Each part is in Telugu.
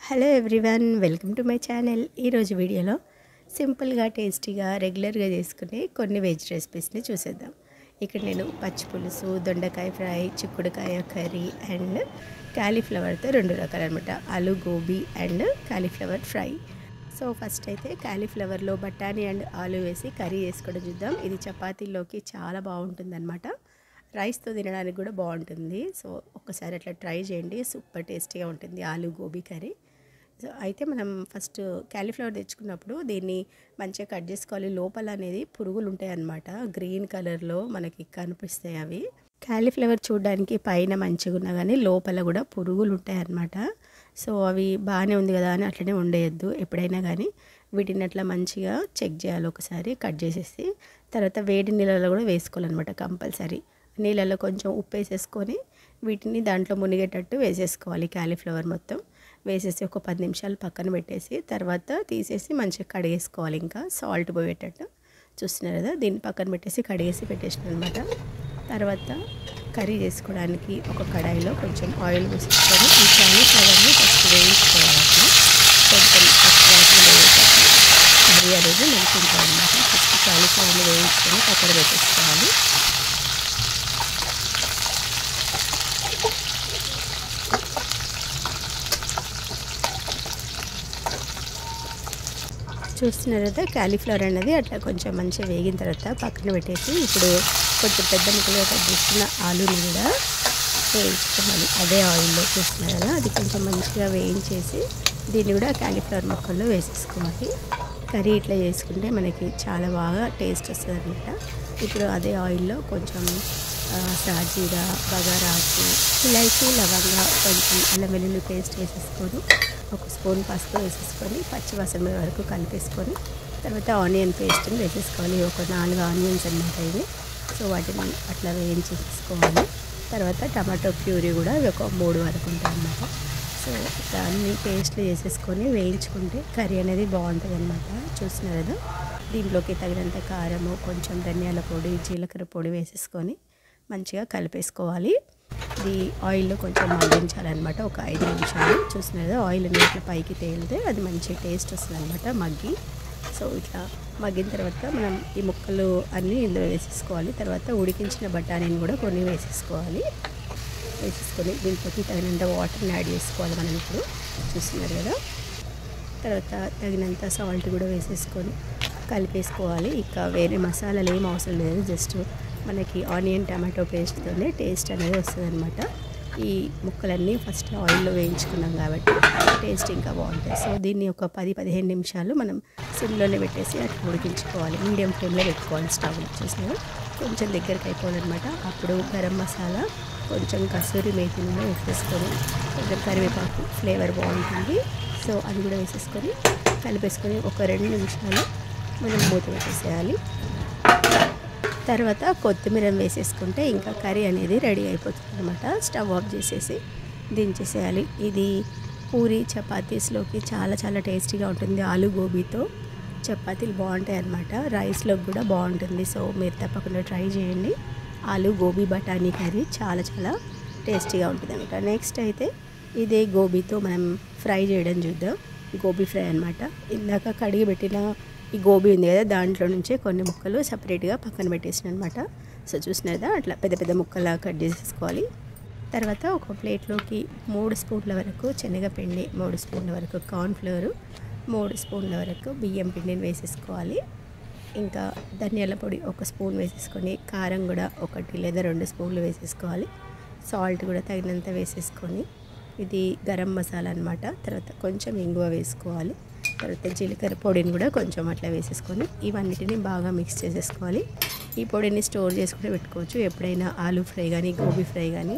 Hello everyone, welcome to my channel. ఈరోజు వీడియోలో సింపుల్గా టేస్టీగా రెగ్యులర్గా చేసుకునే కొన్ని వెజ్ రెసిపీస్ని చూసేద్దాం. ఇక్కడ నేను పచ్చి పులుసు, దొండకాయ ఫ్రై, చిక్కుడుకాయ కర్రీ అండ్ క్యాలీఫ్లవర్తో రెండు రకాలు అనమాట, ఆలు gobi and cauliflower fry. So first అయితే క్యాలీఫ్లవర్లో బఠానీ అండ్ ఆలు వేసి కర్రీ చేసుకోవడం చూద్దాం. ఇది చపాతీలోకి చాలా బాగుంటుందన్నమాట, రైస్తో తినడానికి కూడా బాగుంటుంది. సో ఒక్కసారి అట్లా ట్రై చేయండి, సూపర్ టేస్టీగా ఉంటుంది ఆలు గోబీ కర్రీ. సో అయితే మనం ఫస్ట్ క్యాలీఫ్లవర్ తెచ్చుకున్నప్పుడు దీన్ని మంచిగా కట్ చేసుకోవాలి. లోపల అనేది పురుగులు ఉంటాయి అన్నమాట, గ్రీన్ కలర్లో మనకి కనిపిస్తాయి అవి. క్యాలీఫ్లవర్ చూడడానికి పైన మంచిగా ఉన్నా కానీ లోపల కూడా పురుగులు ఉంటాయి అన్నమాట. సో అవి బాగానే ఉంది కదా అని అట్లనే ఉండేయద్దు. ఎప్పుడైనా కానీ వీటిని అట్లా మంచిగా చెక్ చేయాలి ఒకసారి కట్ చేసేసి. తర్వాత వేడి నీళ్ళలో కూడా వేసుకోవాలన్నమాట కంపల్సరీ. నీళ్ళల్లో కొంచెం ఉప్పు వేసేసుకొని వీటిని దాంట్లో మునిగేటట్టు వేసేసుకోవాలి. క్యాలీఫ్లవర్ మొత్తం వేసేసి ఒక 10 నిమిషాలు పక్కన పెట్టేసి తర్వాత తీసేసి మంచిగా కడిగేసుకోవాలి. ఇంకా సాల్ట్ పోయేటట్టు చూస్తున్నారు కదా, దీన్ని పక్కన పెట్టేసి కడిగేసి పెట్టేసిన అనమాట. తర్వాత కర్రీ చేసుకోవడానికి ఒక కడాయిలో కొంచెం ఆయిల్ వేసుకొని ఈ క్యాలీఫ్లవర్ని ఫస్ట్ వేయించుకోవాలి. కొంచెం కర్రీ అనేది మంచిగా అనమాట. ఫస్ట్ క్యాలీఫ్లవర్ని వేయించుకొని పక్కన పెట్టేసుకోవాలి. చూస్తున్నారు కదా, క్యాలీఫ్లవర్ అనేది అట్లా కొంచెం మంచిగా వేగిన తర్వాత పక్కన పెట్టేసి ఇప్పుడు కొంచెం పెద్ద ముక్కలుగా కట్ చేసుకున్న ఆలూని కూడా వేయించుకోవాలి అదే ఆయిల్లో. చూస్తున్నారు కదా, అది కొంచెం మంచిగా వేయించేసి దీన్ని కూడా క్యాలీఫ్లవర్ ముక్కల్లో వేసేసుకోవాలి. కర్రీ ఇట్లా చేసుకుంటే మనకి చాలా బాగా టేస్ట్ వస్తుంది అనమాట. ఇప్పుడు అదే ఆయిల్లో కొంచెం సాజీరా, బగారాకు, ఇలాచి, లవంగా, కొంచెం అల్లం వెల్లుల్లి పేస్ట్ వేసేసుకొని ఒక స్పూన్ పసుపు వేసేసుకొని పచ్చివాసన వరకు కలిపేసుకొని తర్వాత ఆనియన్ పేస్ట్ని వేసేసుకోవాలి. ఒక 4 ఆనియన్స్ అన్నమాట ఇవి. సో వాటిని అట్లా వేయించేసుకోవాలి. తర్వాత టమాటో ప్యూరీ కూడా ఒక 3 వరకు ఉంటాయి అన్నమాట. సో ఇట్లా అన్ని పేస్ట్లు వేసేసుకొని వేయించుకుంటే కర్రీ అనేది బాగుంటుంది అనమాట. చూస్తున్నారు కదా, దీంట్లోకి తగినంత కారము, కొంచెం ధనియాల పొడి, జీలకర్ర పొడి వేసేసుకొని మంచిగా కలిపేసుకోవాలి. ఇది ఆయిల్లో కొంచెం మగ్గించాలన్నమాట ఒక 5 నిమిషాలు. చూస్తున్నారు కదా, ఆయిల్ అనేది పైకి తేలితే అది మంచి టేస్ట్ వస్తుంది అనమాట మగ్గి. సో ఇట్లా మగ్గిన తర్వాత మనం ఈ ముక్కలు అన్నీ ఇందులో వేసేసుకోవాలి. తర్వాత ఉడికించిన బఠానీని కూడా కొన్ని వేసేసుకోవాలి. వేసేసుకొని దీంట్లోకి తగినంత వాటర్ని యాడ్ చేసుకోవాలి మనం ఇప్పుడు. చూస్తున్నారు కదా, తర్వాత తగినంత సాల్ట్ కూడా వేసేసుకొని కలిపేసుకోవాలి. ఇక వేరే మసాలాలు ఏం అవసరం లేదు, జస్ట్ మనకి ఆనియన్ టమాటో పేస్ట్తోనే టేస్ట్ అనేది వస్తుంది అనమాట. ఈ ముక్కలన్నీ ఫస్ట్ ఆయిల్లో వేయించుకున్నాం కాబట్టి టేస్ట్ ఇంకా బాగుంటుంది. సో దీన్ని ఒక 10-15 నిమిషాలు మనం సిమ్లోనే పెట్టేసి అట్లా ఉడికించుకోవాలి. మీడియం ఫ్లేమ్లో పెట్టుకోవాలి స్టవ్. చూసినా కొంచెం దగ్గరికి అయిపోవాలన్నమాట. అప్పుడు గరం మసాలా, కొంచెం కసూరి మేతిని కూడా వేసేసుకొని కొంచెం కరివేపాకు ఫ్లేవర్ బాగుంటుంది. సో అది కూడా వేసేసుకొని కలిపేసుకొని ఒక 2 నిమిషాలు మనం మూత పెట్టేసేయాలి. తర్వాత కొత్తిమీర వేసేసుకుంటే ఇంకా కర్రీ అనేది రెడీ అయిపోతుంది అనమాట. స్టవ్ ఆఫ్ చేసేసి దించేసేయాలి. ఇది పూరి చపాతీస్లోకి చాలా చాలా టేస్టీగా ఉంటుంది. ఆలు గోబీతో చపాతీలు బాగుంటాయి అన్నమాట, రైస్లోకి కూడా బాగుంటుంది. సో మీరు తప్పకుండా ట్రై చేయండి. ఆలు గోబీ బఠానీ కర్రీ చాలా చాలా టేస్టీగా ఉంటుంది అనమాట. నెక్స్ట్ అయితే ఇదే గోబీతో మనం ఫ్రై చేయడం చూద్దాం. గోబీ ఫ్రై అనమాట. ఇందాక కడిగి పెట్టిన ఈ గోబీ ఉంది కదా, దాంట్లో నుంచే కొన్ని ముక్కలు సపరేట్గా పక్కన పెట్టేసిన అనమాట. సో చూసినదా అట్లా పెద్ద పెద్ద ముక్కలా కట్ చేసేసుకోవాలి. తర్వాత ఒక ప్లేట్లోకి 3 స్పూన్ల వరకు శనగపిండి, 3 స్పూన్ల వరకు కార్న్ఫ్లవర్, 3 స్పూన్ల వరకు బియ్యం పిండిని వేసేసుకోవాలి. ఇంకా ధనియాల పొడి 1 స్పూన్ వేసేసుకొని కారం కూడా 1 లేదా 2 స్పూన్లు వేసేసుకోవాలి. సాల్ట్ కూడా తగినంత వేసేసుకొని ఇది గరం మసాలా అనమాట. తర్వాత కొంచెం ఇంగువ వేసుకోవాలి. తర్వాత జీలకర్ర పొడిని కూడా కొంచెం అట్లా వేసేసుకొని ఇవన్నిటిని బాగా మిక్స్ చేసేసుకోవాలి. ఈ పొడిని స్టోర్ చేసుకుని పెట్టుకోవచ్చు. ఎప్పుడైనా ఆలూ ఫ్రై కానీ గోబీ ఫ్రై కానీ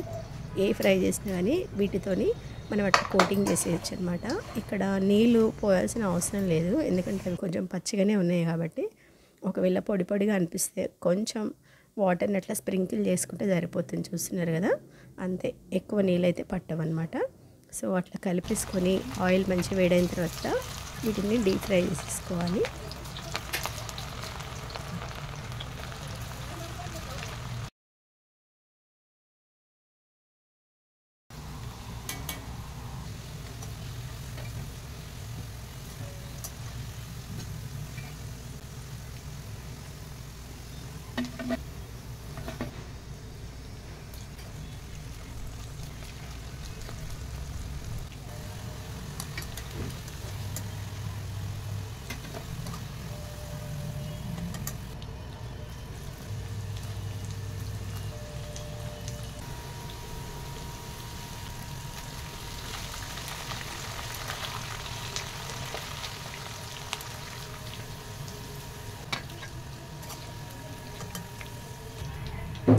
ఏ ఫ్రై చేసినా కానీ వీటితోని మనం అట్లా కోటింగ్ చేసేయచ్చు అనమాట. ఇక్కడ నీళ్ళు పోయాల్సిన అవసరం లేదు, ఎందుకంటే అవి కొంచెం పచ్చిగానే ఉన్నాయి కాబట్టి. ఒకవేళ పొడి పొడిగా అనిపిస్తే కొంచెం వాటర్ని అట్లా స్ప్రింకిల్ చేసుకుంటే సరిపోతుంది. చూస్తున్నారు కదా, అంతే, ఎక్కువ నీళ్ళైతే పట్టవన్నమాట. సో అట్లా కలిపేసుకొని ఆయిల్ మంచిగా వేడైన తర్వాత వీటిని డీప్ ఫ్రై చేసేసుకోవాలి.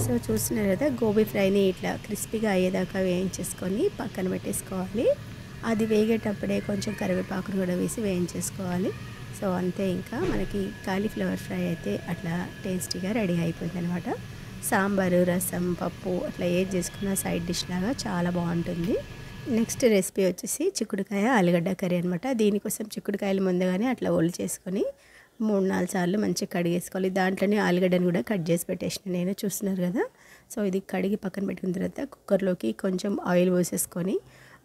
సో చూస్తున్నారు కదా, గోబీ ఫ్రైని ఇట్లా క్రిస్పీగా అయ్యేదాకా వేయించేసుకొని పక్కన పెట్టేసుకోవాలి. అది వేగేటప్పుడే కొంచెం కరివేపాకును కూడా వేసి వేయించేసుకోవాలి. సో అంతే, ఇంకా మనకి కాలీఫ్లవర్ ఫ్రై అయితే అట్లా టేస్టీగా రెడీ అయిపోయింది అనమాట. సాంబారు, రసం, పప్పు అట్లా ఏది చేసుకున్న సైడ్ డిష్ లాగా చాలా బాగుంటుంది. నెక్స్ట్ రెసిపీ వచ్చేసి చిక్కుడుకాయ ఆలుగడ్డ కర్రీ అనమాట. దీనికోసం చిక్కుడుకాయలు ముందుగానే అట్లా ఒళ్ళు చేసుకొని 3-4 సార్లు మంచిగా కడిగేసుకోవాలి. దాంట్లోనే ఆలుగడ్డను కూడా కట్ చేసి పెట్టేసిన నేను, చూస్తున్నారు కదా. సో ఇది కడిగి పక్కన పెట్టుకున్న తర్వాత కుక్కర్లోకి కొంచెం ఆయిల్ పోసేసుకొని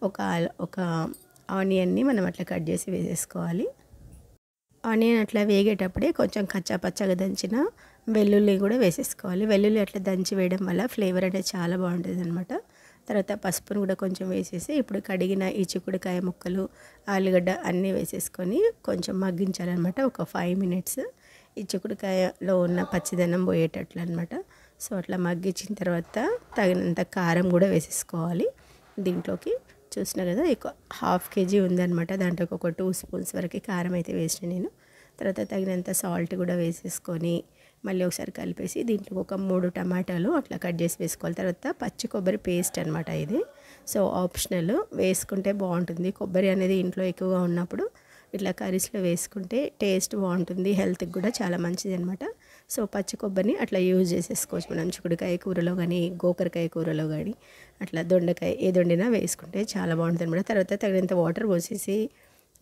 ఒక ఆనియన్ని మనం అట్లా కట్ చేసి వేసేసుకోవాలి. ఆనియన్ అట్లా వేగేటప్పుడే కొంచెం కచ్చా పచ్చగా దంచిన వెల్లుల్లి కూడా వేసేసుకోవాలి. వెల్లుల్లి అట్లా దంచి వేయడం వల్ల ఫ్లేవర్ అనేది చాలా బాగుంటుంది అనమాట. తర్వాత పసుపును కూడా కొంచెం వేసేసి ఇప్పుడు కడిగిన ఈ చిక్కుడుకాయ ముక్కలు, ఆలుగడ్డ అన్నీ వేసేసుకొని కొంచెం మగ్గించాలన్నమాట. ఒక 5 మినిట్స్ ఈ చిక్కుడుకాయలో ఉన్న పచ్చిదనం పోయేటట్లు అనమాట. సో అట్లా మగ్గించిన తర్వాత తగినంత కారం కూడా వేసేసుకోవాలి దీంట్లోకి. చూసినా కదా, ఎక్కువ 1/2 kg ఉందన్నమాట. దాంట్లోకి ఒక 2 స్పూన్స్ వరకు కారం అయితే వేసిన నేను. తర్వాత తగినంత సాల్ట్ కూడా వేసేసుకొని మళ్ళీ ఒకసారి కలిపేసి దీంట్లో ఒక 3 టమాటాలు అట్లా కట్ చేసి వేసుకోవాలి. తర్వాత పచ్చి కొబ్బరి పేస్ట్ అనమాట ఇది. సో ఆప్షనల్, వేసుకుంటే బాగుంటుంది. కొబ్బరి అనేది ఇంట్లో ఎక్కువగా ఉన్నప్పుడు ఇట్లా కర్రీస్లో వేసుకుంటే టేస్ట్ బాగుంటుంది, హెల్త్కి కూడా చాలా మంచిది అనమాట. సో పచ్చి కొబ్బరిని అట్లా యూజ్ చేసేసుకోవచ్చు మనం చిక్కుడుకాయ కూరలో కానీ, గోకరకాయ కూరలో కానీ, అట్లా దొండకాయ ఏది వండినా వేసుకుంటే చాలా బాగుంటుంది అనమాట. తర్వాత తగినంత వాటర్ పోసేసి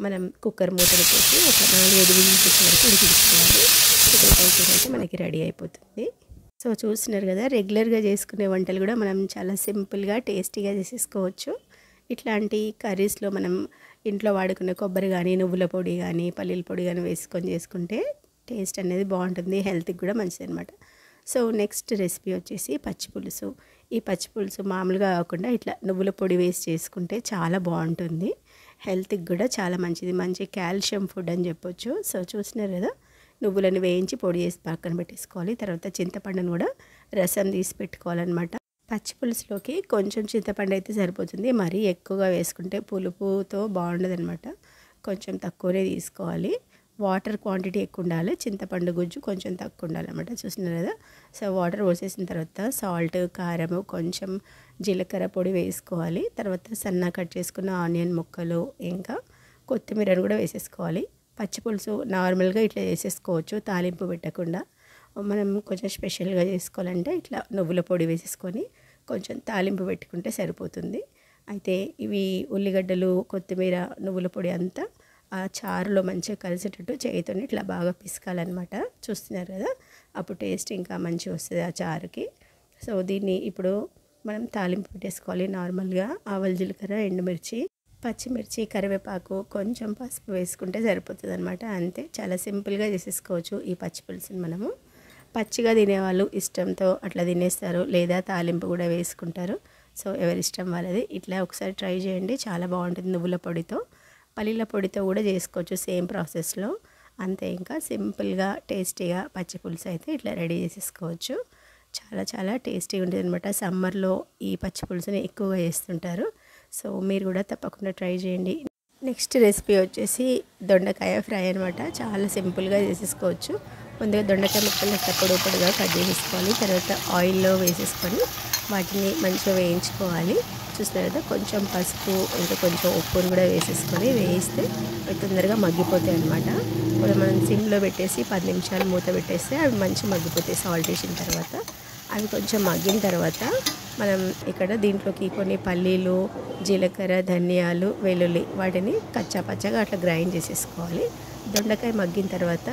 మనం కుక్కర్ మూత పెట్టేసి ఒక 4-5 విజిల్స్ వరకు ఉడికించుకోవాలి. చిక్కుడుకాయ కూర అయితే మనకి రెడీ అయిపోతుంది. సో చూస్తున్నారు కదా, రెగ్యులర్గా చేసుకునే వంటలు కూడా మనం చాలా సింపుల్గా టేస్టీగా చేసేసుకోవచ్చు. ఇట్లాంటి కర్రీస్లో మనం ఇంట్లో వాడుకునే కొబ్బరి కానీ, నువ్వుల పొడి కానీ, పల్లీల పొడి కానీ వేసుకొని చేసుకుంటే టేస్ట్ అనేది బాగుంటుంది, హెల్త్కి కూడా మంచిది అనమాట. సో నెక్స్ట్ రెసిపీ వచ్చేసి పచ్చిపులుసు. ఈ పచ్చిపులుసు మామూలుగా కాకుండా ఇట్లా నువ్వుల పొడి వేసి చేసుకుంటే చాలా బాగుంటుంది, హెల్త్కి కూడా చాలా మంచిది, మంచి కాల్షియం ఫుడ్ అని చెప్పొచ్చు. సో చూస్తున్నారు కదా, నువ్వులను వేయించి పొడి చేసి పక్కన పెట్టేసుకోవాలి. తర్వాత చింతపండును కూడా రసం తీసి పెట్టుకోవాలన్నమాట. పచ్చి పులుసులోకి కొంచెం చింతపండు అయితే సరిపోతుంది, మరీ ఎక్కువగా వేసుకుంటే పులుపుతో బాగుండదు అనమాట. కొంచెం తక్కువనే తీసుకోవాలి. వాటర్ క్వాంటిటీ ఎక్కువ ఉండాలి, చింతపండు గుజ్జు కొంచెం తక్కువ ఉండాలన్నమాట. చూస్తున్నారు కదా. సో వాటర్ పోసేసిన తర్వాత సాల్ట్, కారము, కొంచెం జీలకర్ర పొడి వేసుకోవాలి. తర్వాత సన్నగా కట్ చేసుకున్న ఆనియన్ ముక్కలు, ఇంకా కొత్తిమీరను కూడా వేసేసుకోవాలి. పచ్చి పులుసు నార్మల్గా ఇట్లా చేసేసుకోవచ్చు, తాలింపు పెట్టకుండా. మనం కొంచెం స్పెషల్గా చేసుకోవాలంటే ఇట్లా నువ్వుల పొడి వేసేసుకొని కొంచెం తాలింపు పెట్టుకుంటే సరిపోతుంది. అయితే ఇవి ఉల్లిగడ్డలు, కొత్తిమీర, నువ్వుల పొడి అంతా ఆ చారులో మంచిగా కలిసేటట్టు చేయితో ఇట్లా బాగా పిసకాలన్నమాట. చూస్తున్నారు కదా, అప్పుడు టేస్ట్ ఇంకా మంచిగా వస్తుంది ఆ చారుకి. సో దీన్ని ఇప్పుడు మనం తాలింపు పెట్టేసుకోవాలి. నార్మల్గా ఆవాలు, జీలకర్ర, ఎండుమిర్చి, పచ్చిమిర్చి, కరివేపాకు, కొంచెం పసుపు వేసుకుంటే సరిపోతుంది అనమాట. అంతే, చాలా సింపుల్గా చేసేసుకోవచ్చు ఈ పచ్చి పులుసుని. మనము పచ్చిగా తినేవాళ్ళు ఇష్టంతో అట్లా తినేస్తారు, లేదా తాలింపు కూడా వేసుకుంటారు. సో ఎవరిష్టం వాళ్ళది. ఇట్లా ఒకసారి ట్రై చేయండి, చాలా బాగుంటుంది. నువ్వుల పొడితో, పల్లీల పొడితో కూడా చేసుకోవచ్చు సేమ్ ప్రాసెస్లో. అంతే, ఇంకా సింపుల్గా టేస్టీగా పచ్చి పులుసు అయితే ఇట్లా రెడీ చేసేసుకోవచ్చు. చాలా చాలా టేస్టీగా ఉంటుంది అనమాట. సమ్మర్లో ఈ పచ్చి పులుసుని ఎక్కువగా చేస్తుంటారు. సో మీరు కూడా తప్పకుండా ట్రై చేయండి. నెక్స్ట్ రెసిపీ వచ్చేసి దొండకాయ ఫ్రై అనమాట. చాలా సింపుల్గా చేసేసుకోవచ్చు. ముందుగా దొండకాయ ముక్కలు ఇట్లా పొడిగా కట్ చేసేసుకోవాలి. తర్వాత ఆయిల్లో వేసేసుకొని వాటిని మంచిగా వేయించుకోవాలి. చూస్తున్నారు కదా, కొంచెం పసుపు, ఇంకా కొంచెం ఉప్పును కూడా వేసేసుకొని వేయిస్తే అవి తొందరగా మగ్గిపోతాయి అనమాట. ఇప్పుడు మనం సిమ్లో పెట్టేసి 10 నిమిషాలు మూత పెట్టేస్తే అవి మంచిగా మగ్గిపోతాయి. సాల్ట్ వేసిన తర్వాత అవి కొంచెం మగ్గిన తర్వాత మనం ఇక్కడ దీంట్లోకి కొన్ని పల్లీలు, జీలకర్ర, ధనియాలు, వెల్లుల్లి వాటిని కచ్చా పచ్చగా అట్లా గ్రైండ్ చేసేసుకోవాలి. దొండకాయ మగ్గిన తర్వాత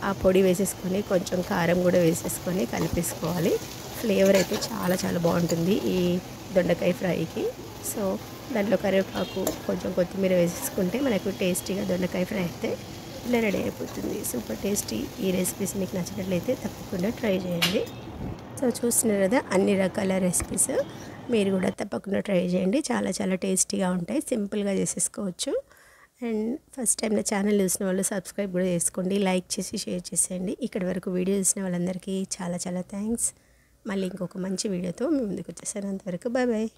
ఆ పొడి వేసేసుకొని కొంచెం కారం కూడా వేసేసుకొని కలిపేసుకోవాలి. ఫ్లేవర్ అయితే చాలా చాలా బాగుంటుంది ఈ దొండకాయ ఫ్రైకి. సో దాంట్లో కరివేపాకు, కొంచెం కొత్తిమీర వేసేసుకుంటే మనకు టేస్టీగా దొండకాయ ఫ్రై అయితే ఇలా రెడీ అయిపోతుంది. Super tasty. ఈ రెసిపీస్ మీకు నచ్చినట్లయితే తప్పకుండా ట్రై చేయండి. సో చూస్తున్నారు కదా, అన్ని రకాల రెసిపీస్ మీరు కూడా తప్పకుండా ట్రై చేయండి. చాలా చాలా టేస్టీగా ఉంటాయి, సింపుల్గా చేసేసుకోవచ్చు. అండ్ ఫస్ట్ టైం నా ఛానల్ చూసిన వాళ్ళు సబ్స్క్రైబ్ కూడా చేసుకోండి, లైక్ చేసి షేర్ చేసేయండి. ఇక్కడి వరకు వీడియో చూసిన వాళ్ళందరికీ చాలా చాలా థ్యాంక్స్. మళ్ళీ ఇంకొక మంచి వీడియోతో మీ ముందుకు వచ్చేసాను. అంతవరకు బాయ్ బాయ్.